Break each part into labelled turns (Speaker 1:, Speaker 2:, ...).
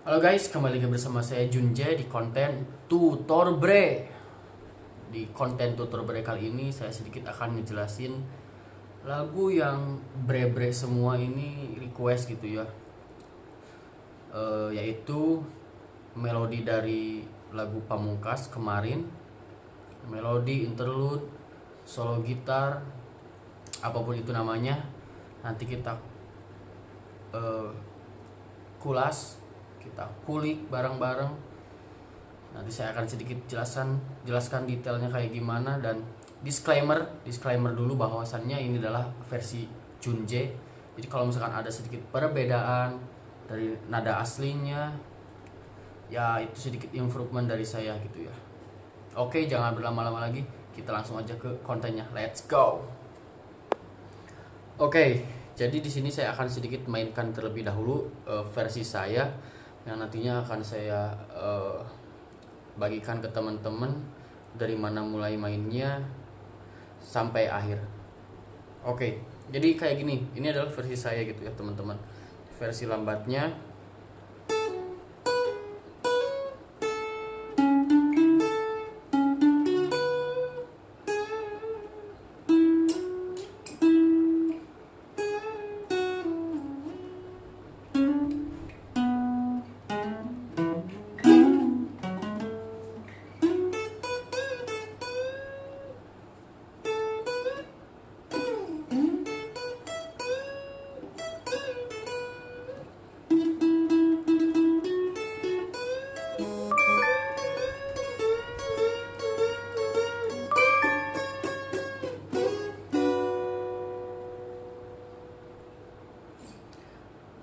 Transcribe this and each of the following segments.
Speaker 1: Halo guys, kembali lagi bersama saya Junje di konten Tutor Bre. Di konten Tutor Bre kali ini saya sedikit akan ngejelasin lagu yang bre-bre semua ini request gitu ya. Yaitu melodi dari lagu Pamungkas kemarin, melodi interlude, solo gitar, apapun itu namanya. Nanti kita kulas, kita kulik bareng-bareng. Nanti saya akan sedikit jelaskan detailnya kayak gimana, dan disclaimer dulu bahwasannya ini adalah versi Junje. Jadi kalau misalkan ada sedikit perbedaan dari nada aslinya, ya itu sedikit improvement dari saya gitu ya. Oke, jangan berlama-lama lagi, kita langsung aja ke kontennya. Let's go. Oke, jadi di sini saya akan sedikit mainkan terlebih dahulu versi saya yang nantinya akan saya bagikan ke teman-teman dari mana mulai mainnya sampai akhir. Oke, jadi kayak gini. Ini adalah versi saya gitu ya teman-teman. Versi lambatnya.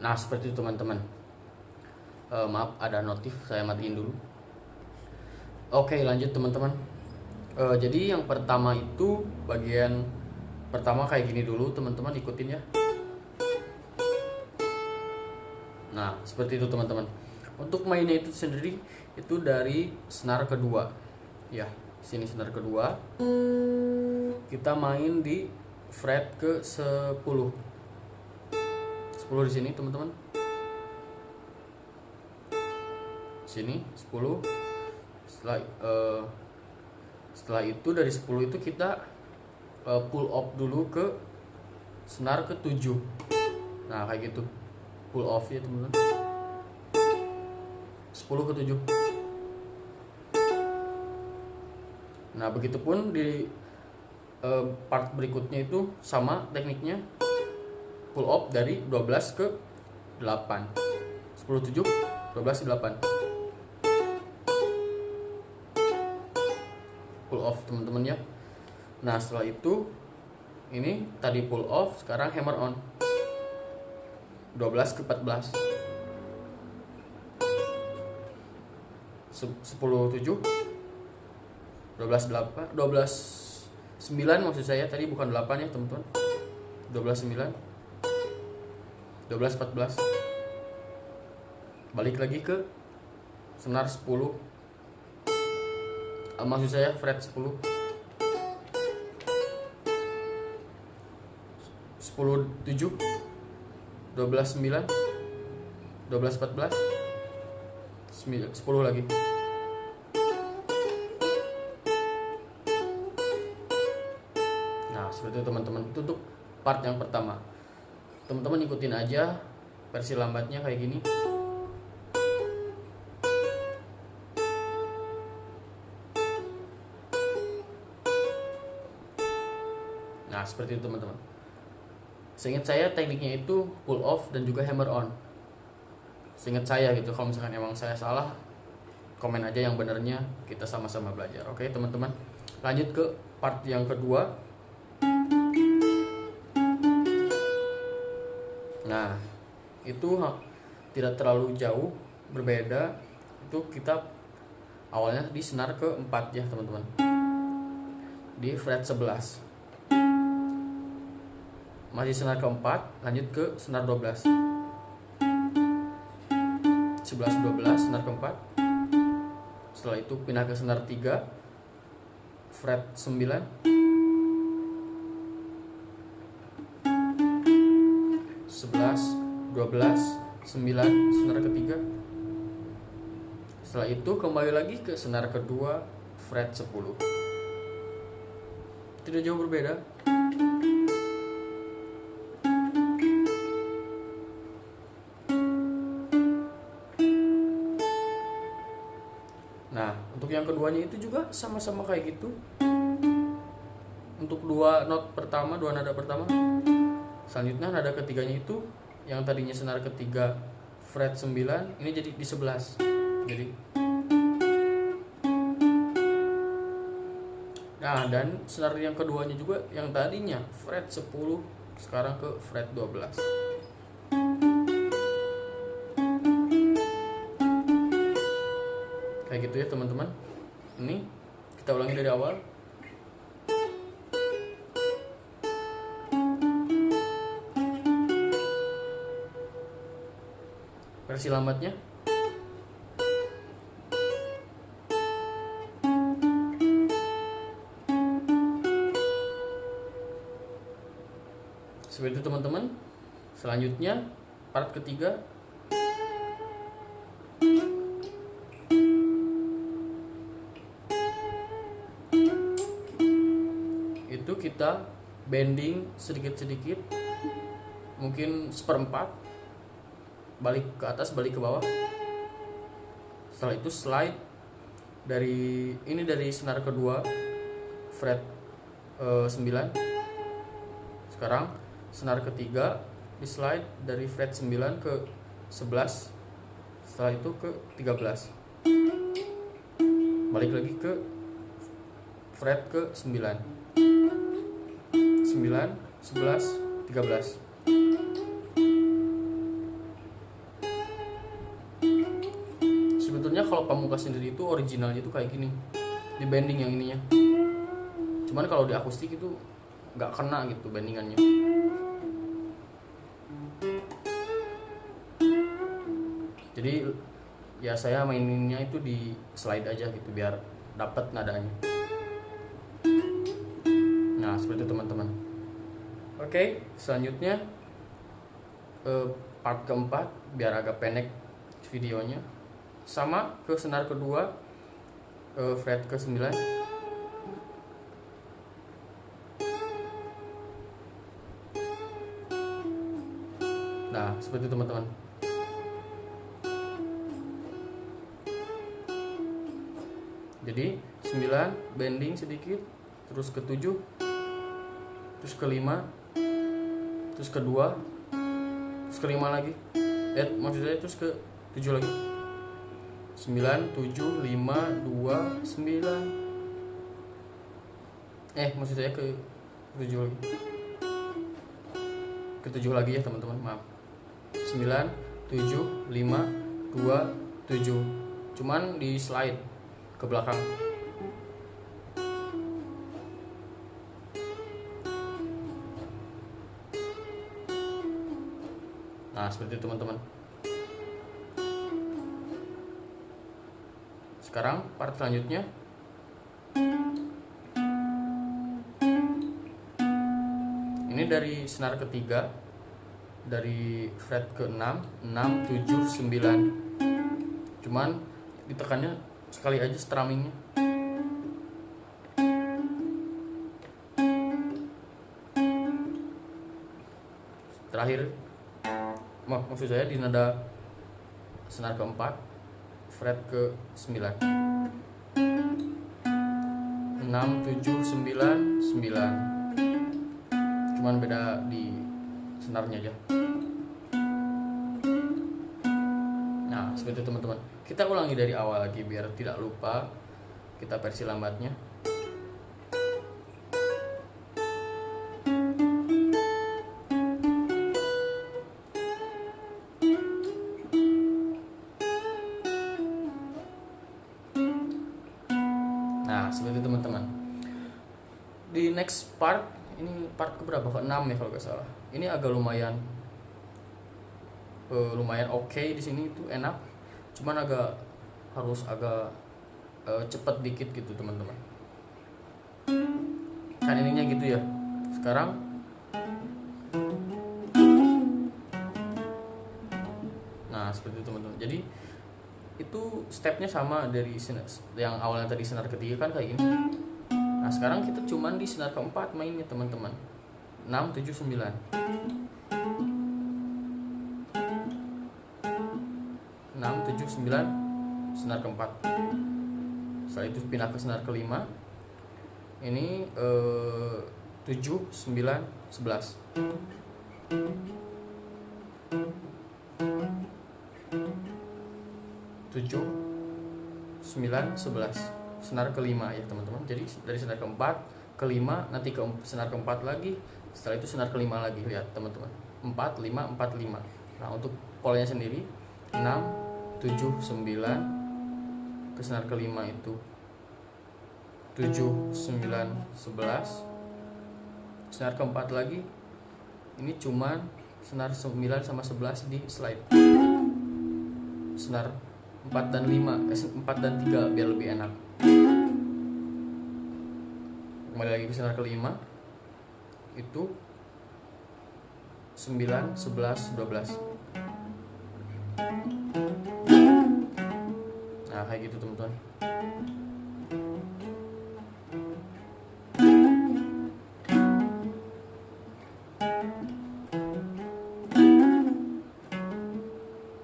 Speaker 1: Nah, seperti itu teman-teman. Maaf, ada notif, saya matiin dulu. Oke, lanjut teman-teman. Jadi yang pertama itu bagian pertama kayak gini dulu teman-teman, ikutin ya. Nah, seperti itu teman-teman. Untuk mainnya itu sendiri itu dari senar kedua. Ya, sini senar kedua. Kita main di fret ke 10. 10 di sini teman-teman. Sini 10. Setelah itu dari 10 itu kita pull off dulu ke senar ke 7. Nah, kayak gitu. Pull off ya teman-teman. 10 ke 7. Nah, begitupun di part berikutnya itu sama tekniknya. Pull off dari 12 ke 8. 10 7 12 ke 8. Pull off teman-teman ya. Nah, setelah itu ini tadi pull off, sekarang hammer on. 12 ke 14. 10 7 12 8 12 9 maksud saya, tadi bukan 8 ya teman-teman. 12 9 12 14. Balik lagi ke senar 10. Maksud saya fret 10. 10 7 12 9 12 14 10 lagi. Nah, seperti itu teman-teman. Itu untuk part yang pertama. Teman-teman ikutin aja versi lambatnya kayak gini. Nah, seperti itu teman-teman. Seingat saya tekniknya itu pull off dan juga hammer on. Seingat saya gitu. Kalau misalkan emang saya salah, komen aja yang benernya, kita sama-sama belajar. Oke teman-teman. Lanjut ke part yang kedua. Nah, itu tidak terlalu jauh berbeda. Itu kita awalnya di senar ke 4 ya teman-teman. Di fret 11. Masih senar ke 4, lanjut ke senar 12. 11 12 senar ke 4. Setelah itu pindah ke senar 3, fret 9. 11 12 9 senar ketiga, Setelah itu kembali lagi ke senar kedua fret 10. Tidak jauh berbeda. Nah, untuk yang keduanya itu juga sama-sama kayak gitu. Untuk dua nada pertama. Selanjutnya nada ketiganya itu yang tadinya senar ketiga fret 9, ini jadi di 11. Jadi nah, dan senar yang keduanya juga yang tadinya fret 10 sekarang ke fret 12. Kayak gitu ya teman-teman. Ini kita ulangi dari awal. Versi lambatnya. Seperti itu teman-teman. Selanjutnya part ketiga. Itu kita bending sedikit-sedikit, mungkin seperempat, balik ke atas, balik ke bawah. Setelah itu slide dari senar kedua fret 9. Sekarang senar ketiga di slide dari fret 9 ke 11. Setelah itu ke 13. Balik lagi ke fret ke 9. 9, 11, 13. Sebetulnya kalau Pamungkas sendiri itu originalnya itu kayak gini, di bending yang ininya. Cuman kalau di akustik itu nggak kena gitu bendingannya. Jadi ya saya maininnya itu di slide aja gitu biar dapat nadanya. Nah seperti itu teman-teman. Oke, selanjutnya part keempat biar agak pendek videonya. Sama ke senar kedua fret ke 9. Nah seperti itu teman-teman. Jadi 9 bending sedikit, terus ke 7, terus ke 5, terus ke 2, terus ke 5 lagi. Maksudnya terus ke 7 lagi. 9, 7, 5, 2, 9. Maksud saya ke 7 lagi. Ke 7 lagi ya teman-teman, maaf. 9, 7, 5, 2, 7. Cuman di slide ke belakang. Nah seperti itu teman-teman. Sekarang part selanjutnya. Ini dari senar ketiga, dari fret ke 6, 6, 7, 9. Cuman ditekannya sekali aja strummingnya. Terakhir, maksud saya di nada senar keempat fret ke 9. 6, 7, 9, 9. Cuman beda di senarnya aja. Nah seperti itu teman-teman. Kita ulangi dari awal lagi biar tidak lupa. Kita versi lambatnya. Nah seperti itu teman-teman. Di next part, ini part keberapa? Ke 6 ya kalau nggak salah. Ini agak lumayan oke di sini, itu enak. Cuman harus agak cepet dikit gitu teman-teman. Kan ininya gitu ya. Sekarang nah seperti itu teman-teman. Jadi itu itu stepnya sama dari yang awalnya tadi senar ketiga kan kayak gini. Nah sekarang kita cuman di senar keempat mainnya teman-teman. 6, 7, 9. 6, 7, 9, senar keempat. Setelah itu pindah ke senar kelima. Ini 7, 9, 11. 7, 9, 11. Senar kelima ya teman-teman. Jadi dari senar keempat, kelima, nanti ke senar keempat lagi. Setelah itu senar kelima lagi. Lihat teman-teman. 4, 5, 4, 5. Nah untuk polanya sendiri 6, 7, 9. Ke senar kelima itu 7, 9, 11. Senar keempat lagi. Ini cuman senar 9 sama 11 di slide. Senar 4 dan 5, 4 dan 3 biar lebih enak. Kembali lagi ke senar kelima. Itu 9, 11, 12. Nah kayak gitu teman-teman.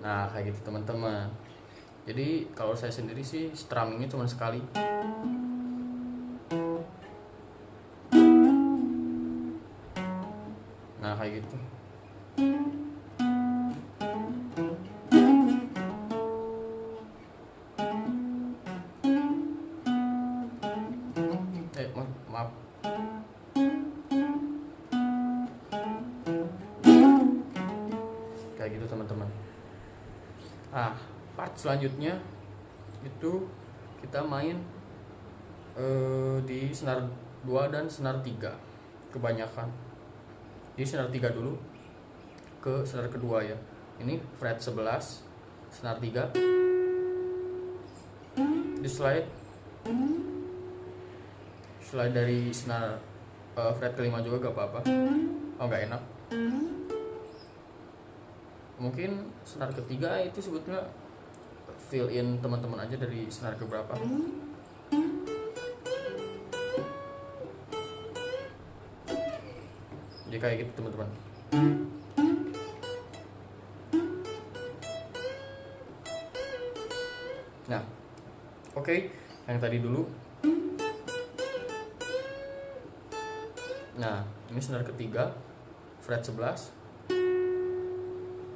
Speaker 1: Nah kayak gitu teman-teman. Jadi kalau saya sendiri sih strummingnya cuma sekali. Nah kayak gitu. Maaf. Kayak gitu teman-teman. Nah part selanjutnya itu kita main di senar 2 dan senar 3 kebanyakan. Di senar 3 dulu ke senar kedua ya. Ini fret 11, senar 3. Di slide dari senar fret kelima juga gak apa-apa. Oh gak enak. Mungkin senar ketiga itu sebetulnya fill in teman-teman aja dari senar keberapa. Jadi kayak gitu teman-teman. Nah, oke, yang tadi dulu. Nah, ini senar ketiga, fret 11.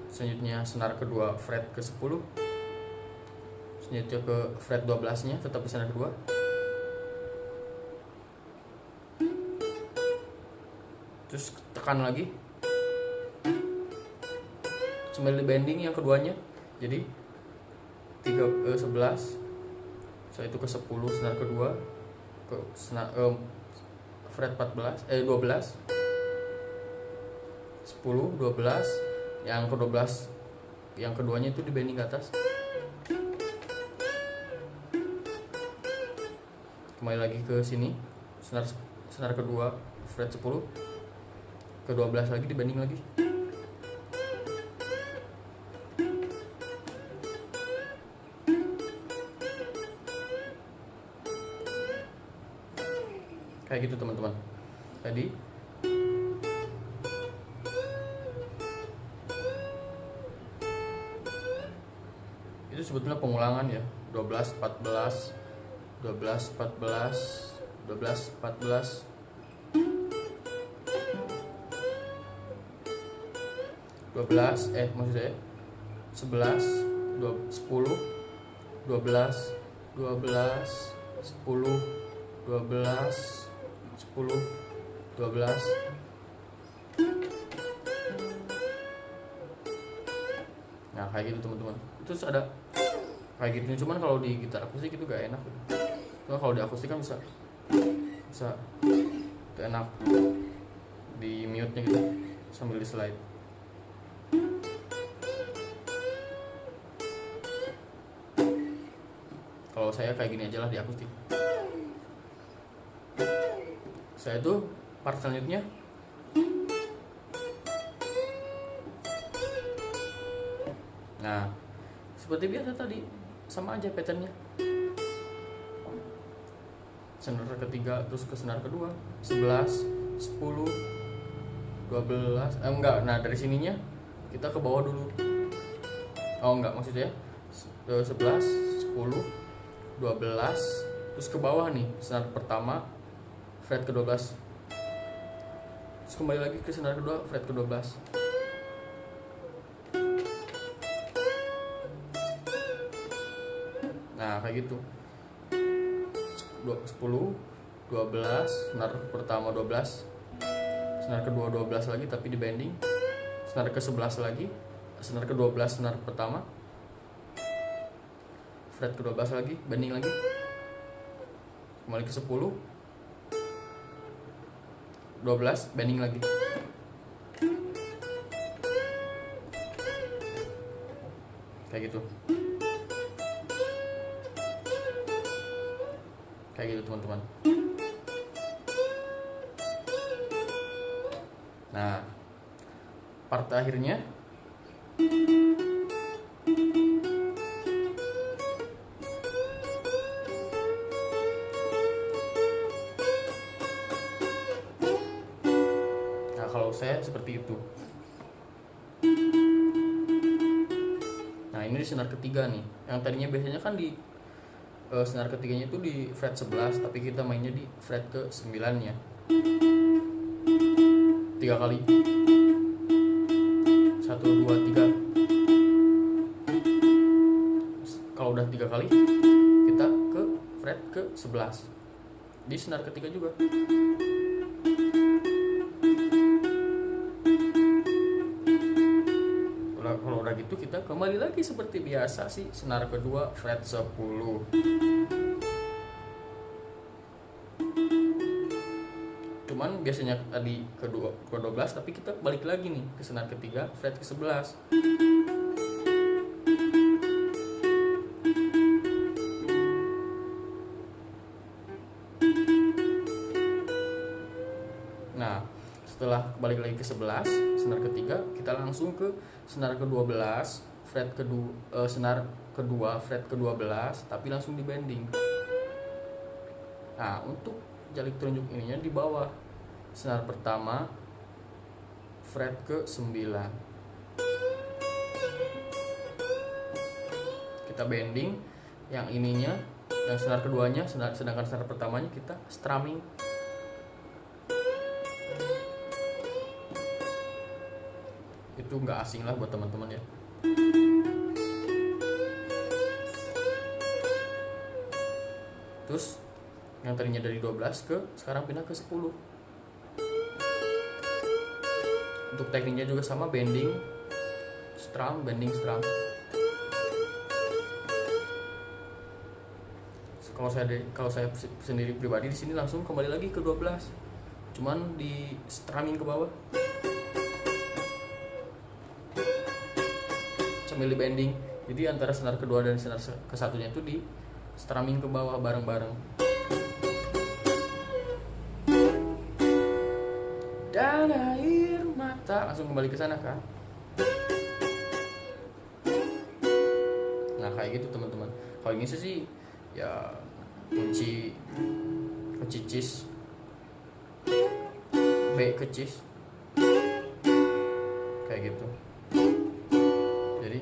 Speaker 1: Selanjutnya senar kedua, fret ke-10. Selanjutnya ke fret 12-nya, tetap di senar kedua. Terus tekan lagi. Sambil di bending yang keduanya. Jadi 11. Setelah itu ke 10 senar kedua, ke senar fret 12, 10, 12, yang ke-12 yang keduanya itu di bending ke atas. Kembali lagi ke sini, senar kedua fret 10, ke-12 lagi di bending lagi. Kayak gitu teman-teman. Tadi itu sebetulnya pengulangan ya. 12, 14, 12, 14, 12, 14. 12, maksudnya 11, 10, 12, 12, 10, 12, 10, 12. Nah kayak gitu teman-teman. Itu ada kayak gitu, cuman kalau di gitar akustik itu gak enak. Cuma kalau di akustik kan bisa enak di mute nya gitu sambil di slide. Kalau saya kayak gini aja lah di akustik. Saya tuh part selanjutnya nah seperti biasa tadi sama aja patternnya. Senar ketiga terus ke senar kedua, 11, 10, 12, enggak, nah dari sininya kita ke bawah dulu. Oh enggak, maksudnya 11, 10, 12, terus ke bawah nih, senar pertama fret ke-12, terus kembali lagi ke senar kedua fret ke-12. Nah kayak gitu, 10, 12, senar pertama 12, senar kedua 12 lagi tapi di bending, senar ke-11 lagi, senar ke-12 senar pertama, fret ke-12 lagi, bending lagi, kembali ke 10, 12, bending lagi. Kayak gitu. Kayak gitu teman-teman. Nah, part akhirnya nah kalau saya seperti itu. Nah ini di senar ketiga nih, yang tadinya biasanya kan di senar ketiganya itu di fret 11, tapi kita mainnya di fret ke 9 nya 3 kali, 1, 2, 3. Kalau udah 3 kali kita ke fret ke 11 di senar ketiga juga. Kalau udah gitu kita kembali lagi seperti biasa sih, senar kedua fret 10. Cuman biasanya tadi ke-12 tapi kita balik lagi nih ke senar ketiga fret ke-11. Nah, setelah balik lagi ke 11 senar ketiga, kita langsung ke senar ke-12 fret kedua, senar kedua fret ke-12 tapi langsung di bending. Nah, untuk jari telunjuk ininya di bawah senar pertama fret ke 9. Kita bending yang ininya, yang senar keduanya, sedangkan senar pertamanya kita strumming. Itu nggak asing lah buat teman-teman ya. Terus yang tadinya dari 12 ke sekarang pindah ke 10. Untuk tekniknya juga sama, bending, strum, bending, strum. Kalau saya sendiri pribadi di sini langsung kembali lagi ke 12. Cuman di strumming ke bawah. Sambil di bending. Jadi antara senar kedua dan senar ke-1-nya itu di strumming ke bawah bareng-bareng. Dan air mata langsung kembali ke sana kan. Nah kayak gitu teman-teman. Kalau ini sih ya kunci cis, B ke cis, kayak gitu. Jadi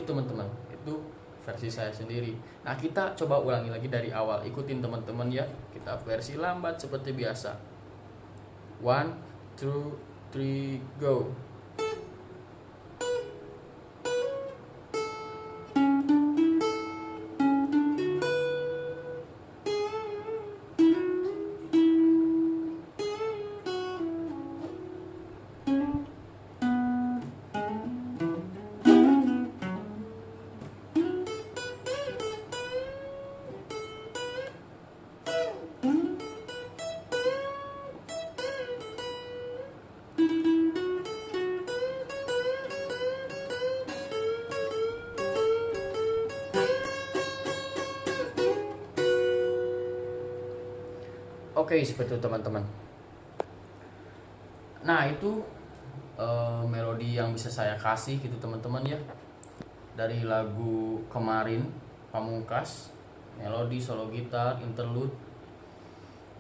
Speaker 1: teman-teman, itu versi saya sendiri. Nah kita coba ulangi lagi dari awal, ikutin teman-teman ya. Kita versi lambat seperti biasa. 1, 2, 3, go. Oke, seperti itu teman-teman. Nah itu melodi yang bisa saya kasih gitu teman-teman ya, dari lagu kemarin Pamungkas, melodi solo gitar interlude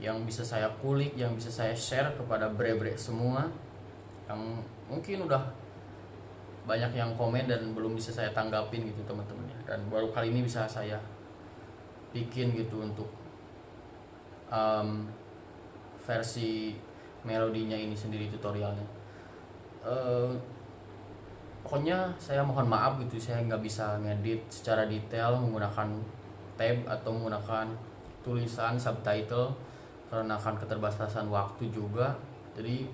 Speaker 1: yang bisa saya kulik, yang bisa saya share kepada bre-bre semua, yang mungkin udah banyak yang komen dan belum bisa saya tanggapin gitu teman-teman ya. Dan baru kali ini bisa saya bikin gitu untuk versi melodinya ini sendiri, tutorialnya. Pokoknya saya mohon maaf gitu, saya nggak bisa ngedit secara detail menggunakan tab atau menggunakan tulisan subtitle karena akan keterbatasan waktu juga. Jadi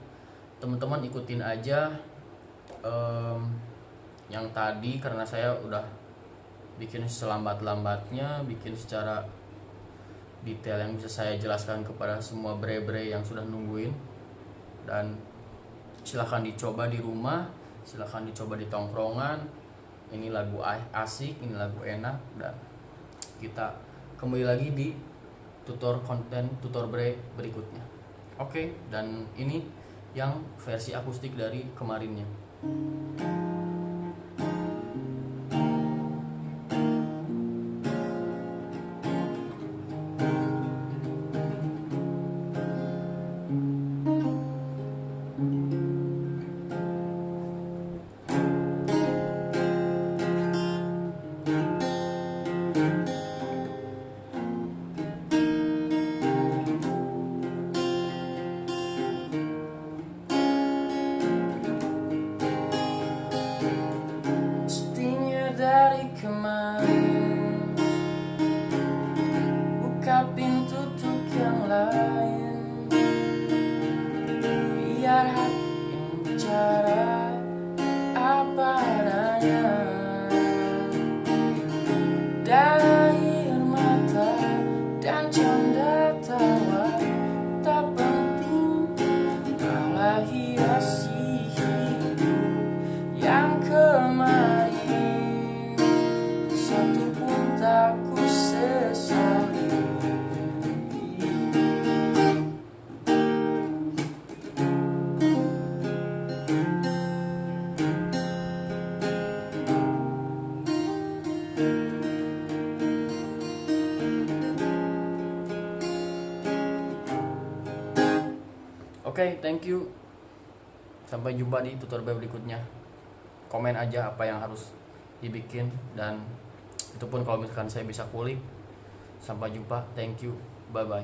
Speaker 1: teman-teman ikutin aja yang tadi, karena saya udah bikin selambat-lambatnya, bikin secara detail yang bisa saya jelaskan kepada semua bre-bre yang sudah nungguin. Dan silahkan dicoba di rumah, silahkan dicoba di tongkrongan. Ini lagu asik, ini lagu enak, dan kita kembali lagi di tutor bre berikutnya. Oke, dan ini yang versi akustik dari kemarinnya. Dari kemarin, buka pintu untuk yang lain, biar hati yang bicara apa adanya. Dan air mata dan canda tawa tak penting, malah hiasi hidup yang kemarin. Satu pun tak ku sesali. Oke, thank you. Sampai jumpa di tutorial berikutnya. Komen aja apa yang harus dibikin, dan itu pun kalau misalkan saya bisa kulik. Sampai jumpa, thank you, bye bye.